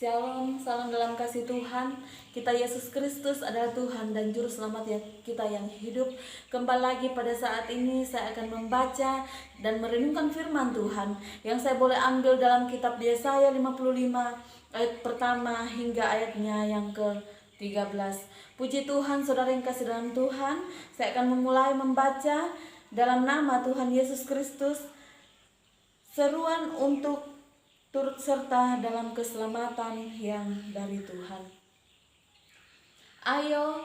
Shalom, salam dalam kasih Tuhan. Kita Yesus Kristus adalah Tuhan dan Juru Selamat ya kita yang hidup. Kembali lagi pada saat ini saya akan membaca dan merenungkan firman Tuhan yang saya boleh ambil dalam kitab Yesaya 55 ayat pertama hingga ayatnya yang ke-13. Puji Tuhan, saudara yang kasih dalam Tuhan. Saya akan memulai membaca dalam nama Tuhan Yesus Kristus. Seruan untuk turut serta dalam keselamatan yang dari Tuhan. Ayo,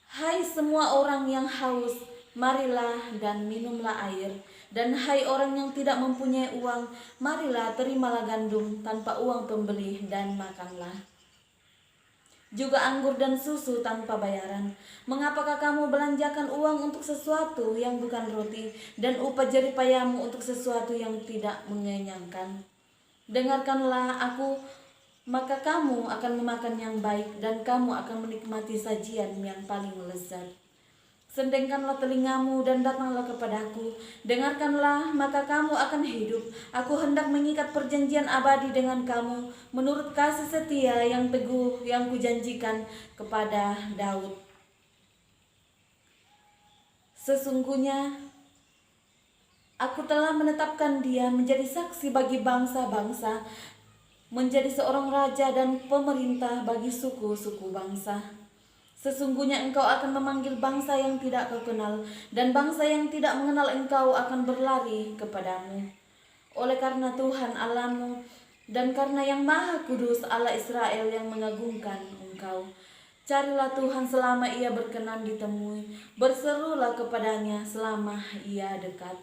hai semua orang yang haus, marilah dan minumlah air. Dan hai orang yang tidak mempunyai uang, marilah terimalah gandum tanpa uang pembeli dan makanlah. Juga anggur dan susu tanpa bayaran. Mengapakah kamu belanjakan uang untuk sesuatu yang bukan roti, dan upah jerih payahmu untuk sesuatu yang tidak mengenyangkan? Dengarkanlah aku, maka kamu akan memakan yang baik, dan kamu akan menikmati sajian yang paling lezat. Sendengkanlah telingamu dan datanglah kepadaku. Dengarkanlah, maka kamu akan hidup. Aku hendak mengikat perjanjian abadi dengan kamu, menurut kasih setia yang teguh yang kujanjikan kepada Daud. Sesungguhnya Aku telah menetapkan dia menjadi saksi bagi bangsa-bangsa, menjadi seorang raja dan pemerintah bagi suku-suku bangsa. Sesungguhnya engkau akan memanggil bangsa yang tidak kau kenal, dan bangsa yang tidak mengenal engkau akan berlari kepadamu. Oleh karena Tuhan Allahmu, dan karena yang Maha Kudus Allah Israel yang mengagungkan engkau. Carilah Tuhan selama ia berkenan ditemui, berserulah kepadanya selama ia dekat.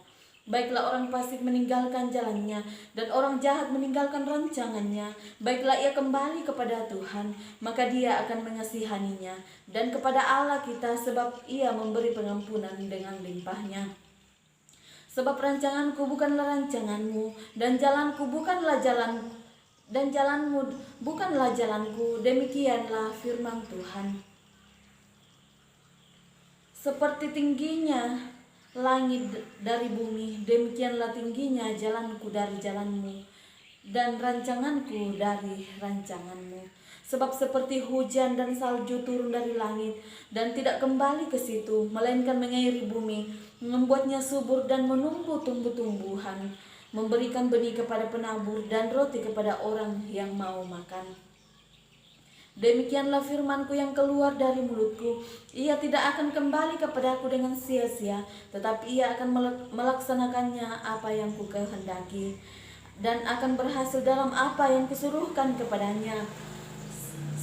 Baiklah orang fasik meninggalkan jalannya, dan orang jahat meninggalkan rancangannya. Baiklah ia kembali kepada Tuhan, maka dia akan mengasihaninya, dan kepada Allah kita, sebab ia memberi pengampunan dengan limpahnya. Sebab rancanganku bukanlah rancanganmu, dan jalanku bukanlah dan jalanmu bukanlah jalanku. Demikianlah firman Tuhan. Seperti tingginya langit dari bumi, demikianlah tingginya jalanku dari jalanmu, dan rancanganku dari rancanganmu. Sebab seperti hujan dan salju turun dari langit, dan tidak kembali ke situ, melainkan mengairi bumi, membuatnya subur dan menumbuh tumbuh-tumbuhan, memberikan benih kepada penabur dan roti kepada orang yang mau makan. Demikianlah firmanku yang keluar dari mulutku. Ia tidak akan kembali kepadaku dengan sia-sia, tetapi ia akan melaksanakannya apa yang kukehendaki, dan akan berhasil dalam apa yang kusuruhkan kepadanya.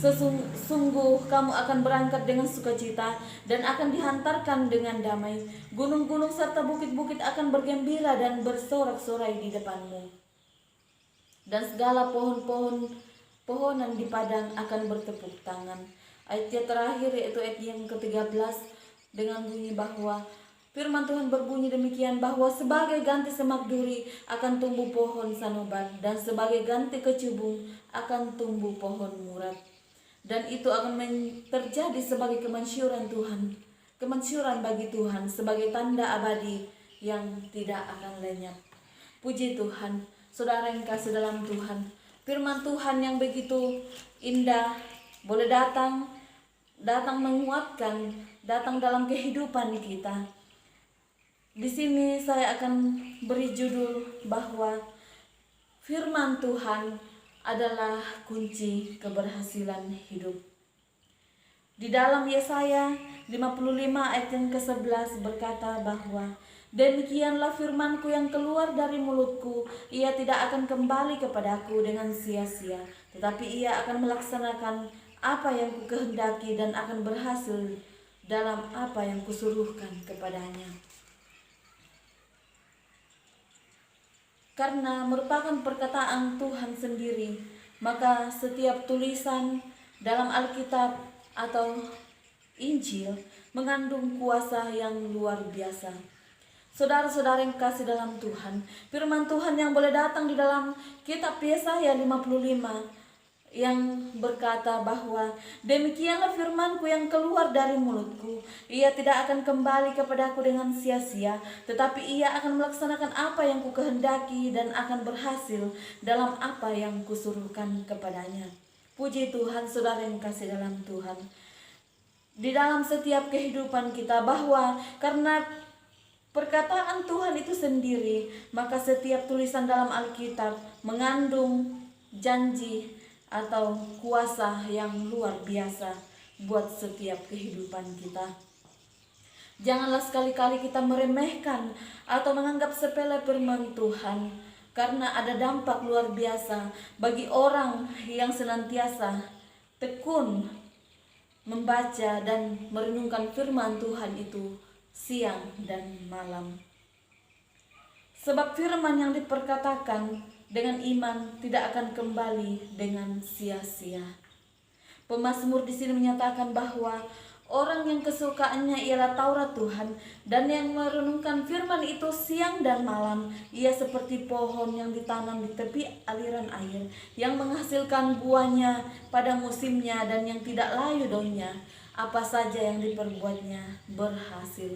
Sesungguh kamu akan berangkat dengan sukacita, dan akan dihantarkan dengan damai. Gunung-gunung serta bukit-bukit akan bergembira dan bersorak-sorai di depanmu. Dan segala pohonan di padang akan bertepuk tangan. Ayat yang terakhir yaitu ayat yang ke-13 dengan bunyi bahwa firman Tuhan berbunyi demikian, bahwa sebagai ganti semak duri akan tumbuh pohon sanobar, dan sebagai ganti kecubung akan tumbuh pohon murad. Dan itu akan terjadi sebagai kemasyuran Tuhan, kemasyuran bagi Tuhan, sebagai tanda abadi yang tidak akan lenyap. Puji Tuhan, saudara yang kasih dalam Tuhan. Firman Tuhan yang begitu indah boleh datang menguatkan, datang dalam kehidupan kita. Di sini saya akan beri judul bahwa firman Tuhan adalah kunci keberhasilan hidup. Di dalam Yesaya 55 ayat yang ke-11 berkata bahwa demikianlah firmanku yang keluar dari mulutku, ia tidak akan kembali kepadaku dengan sia-sia, tetapi ia akan melaksanakan apa yang kukehendaki dan akan berhasil dalam apa yang kusuruhkan kepadanya. Karena merupakan perkataan Tuhan sendiri, maka setiap tulisan dalam Alkitab atau Injil mengandung kuasa yang luar biasa. Saudara-saudara yang kasih dalam Tuhan, firman Tuhan yang boleh datang di dalam kitab Yesaya 55 yang berkata bahwa demikianlah firmanku yang keluar dari mulutku, ia tidak akan kembali kepadaku dengan sia-sia, tetapi ia akan melaksanakan apa yang kukehendaki dan akan berhasil dalam apa yang kusuruhkan kepadanya. Puji Tuhan, saudara yang kasih dalam Tuhan. Di dalam setiap kehidupan kita, bahwa karena perkataan Tuhan itu sendiri, maka setiap tulisan dalam Alkitab mengandung janji atau kuasa yang luar biasa buat setiap kehidupan kita. Janganlah sekali-kali kita meremehkan atau menganggap sepele firman Tuhan, karena ada dampak luar biasa bagi orang yang senantiasa tekun membaca dan merenungkan firman Tuhan itu siang dan malam. Sebab firman yang diperkatakan dengan iman tidak akan kembali dengan sia-sia. Pemazmur di sini menyatakan bahwa orang yang kesukaannya ialah Taurat Tuhan dan yang merenungkan firman itu siang dan malam, ia seperti pohon yang ditanam di tepi aliran air, yang menghasilkan buahnya pada musimnya dan yang tidak layu daunnya. Apa saja yang diperbuatnya berhasil.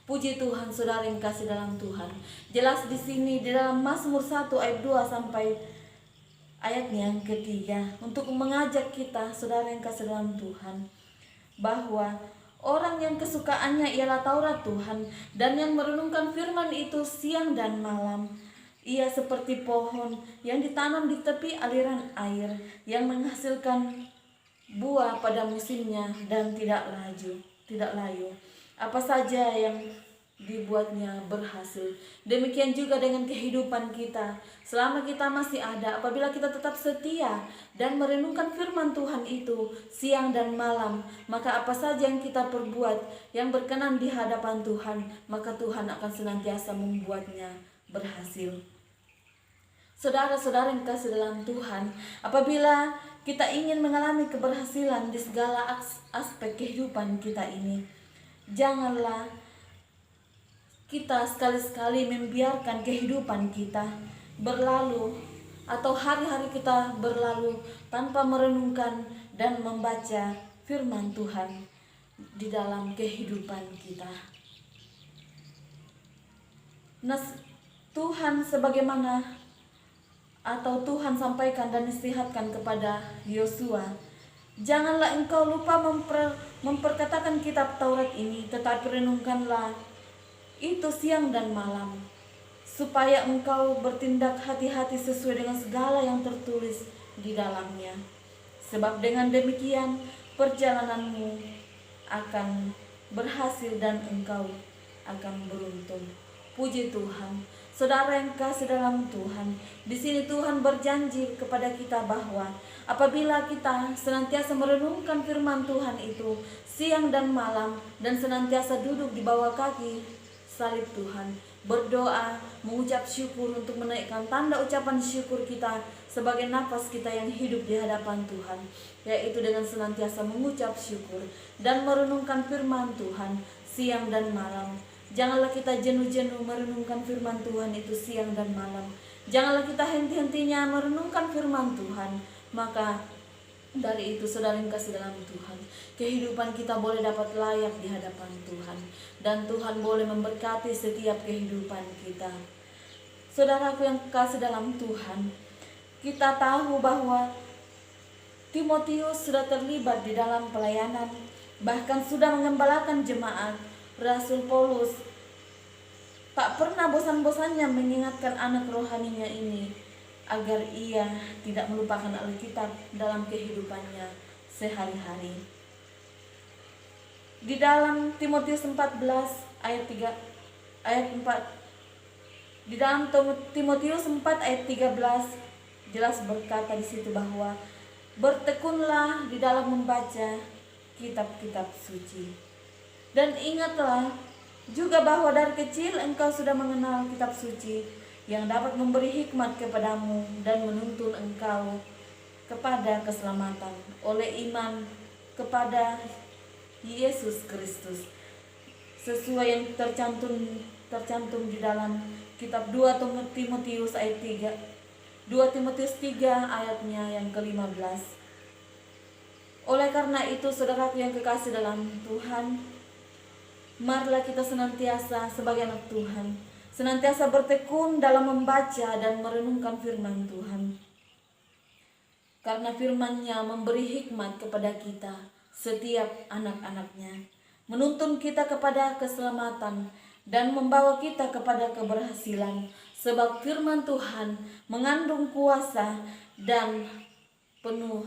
Puji Tuhan, saudara yang kasih dalam Tuhan. Jelas di sini di dalam Mazmur 1 ayat 2 sampai ayatnya yang ketiga untuk mengajak kita, saudara yang kasih dalam Tuhan, bahwa orang yang kesukaannya ialah Taurat Tuhan dan yang merenungkan firman itu siang dan malam, ia seperti pohon yang ditanam di tepi aliran air, yang menghasilkan buah pada musimnya dan tidak layu. Apa saja yang dibuatnya berhasil. Demikian juga dengan kehidupan kita. Selama kita masih ada, apabila kita tetap setia dan merenungkan firman Tuhan itu siang dan malam, maka apa saja yang kita perbuat yang berkenan di hadapan Tuhan, maka Tuhan akan senantiasa membuatnya berhasil. Saudara-saudara yang kasih dalam Tuhan, apabila kita ingin mengalami keberhasilan di segala aspek kehidupan kita ini, janganlah kita sekali-sekali membiarkan kehidupan kita berlalu atau hari-hari kita berlalu tanpa merenungkan dan membaca firman Tuhan di dalam kehidupan kita. Tuhan sebagaimana atau Tuhan sampaikan dan nasihatkan kepada Yosua, janganlah engkau lupa memperkatakan kitab Taurat ini, tetapi renungkanlah itu siang dan malam, supaya engkau bertindak hati-hati sesuai dengan segala yang tertulis di dalamnya. Sebab dengan demikian perjalananmu akan berhasil dan engkau akan beruntung. Puji Tuhan. Saudara yang kasih dalam Tuhan, di sini Tuhan berjanji kepada kita bahwa apabila kita senantiasa merenungkan firman Tuhan itu siang dan malam dan senantiasa duduk di bawah kaki salib Tuhan, berdoa, mengucap syukur untuk menaikkan tanda ucapan syukur kita sebagai nafas kita yang hidup di hadapan Tuhan, yaitu dengan senantiasa mengucap syukur dan merenungkan firman Tuhan siang dan malam. Janganlah kita jenuh-jenuh merenungkan firman Tuhan itu siang dan malam. Janganlah kita henti-hentinya merenungkan firman Tuhan. Maka dari itu, saudara yang kasih dalam Tuhan, kehidupan kita boleh dapat layak di hadapan Tuhan, dan Tuhan boleh memberkati setiap kehidupan kita. Saudaraku yang kasih dalam Tuhan, kita tahu bahwa Timotius sudah terlibat di dalam pelayanan, bahkan sudah mengembalakan jemaat. Rasul Paulus tak pernah bosan-bosannya mengingatkan anak rohaninya ini agar ia tidak melupakan Alkitab dalam kehidupannya sehari-hari. Di dalam Timotius 14 ayat 4, di dalam Timotius 4 ayat 13 jelas berkata di situ bahwa bertekunlah di dalam membaca kitab-kitab suci. Dan ingatlah juga bahwa dari kecil engkau sudah mengenal kitab suci yang dapat memberi hikmat kepadamu dan menuntun engkau kepada keselamatan oleh iman kepada Yesus Kristus, sesuai yang tercantum di dalam kitab 2 Timotius ayat 3, 2 Timotius 3 ayatnya yang ke-15. Oleh karena itu, saudaraku yang kekasih dalam Tuhan, marilah kita senantiasa sebagai anak Tuhan, senantiasa bertekun dalam membaca dan merenungkan firman Tuhan. karena firman-Nya memberi hikmat kepada kita setiap anak-anaknya, menuntun kita kepada keselamatan dan membawa kita kepada keberhasilan, sebab firman Tuhan mengandung kuasa dan penuh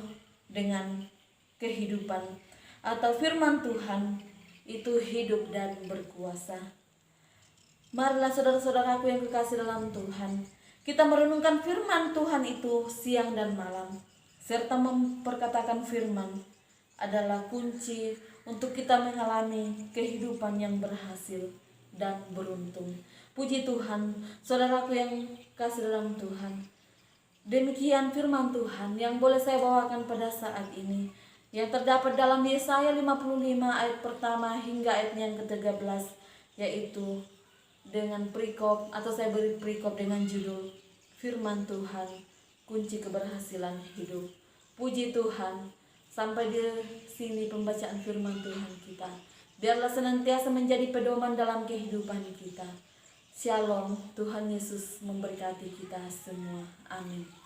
dengan kehidupan, atau firman Tuhan itu hidup dan berkuasa. Marilah saudara-saudaraku yang kekasih dalam Tuhan, kita merenungkan firman Tuhan itu siang dan malam, serta memperkatakan firman adalah kunci untuk kita mengalami kehidupan yang berhasil dan beruntung. Puji Tuhan, saudaraku yang kasih dalam Tuhan. Demikian firman Tuhan yang boleh saya bawakan pada saat ini, yang terdapat dalam Yesaya 55 ayat pertama hingga ayat yang ke-13, yaitu dengan perikop, atau saya beri perikop dengan judul Firman Tuhan, Kunci Keberhasilan Hidup. Puji Tuhan, sampai di sini pembacaan firman Tuhan kita. Biarlah senantiasa menjadi pedoman dalam kehidupan kita. Shalom, Tuhan Yesus memberkati kita semua. Amin.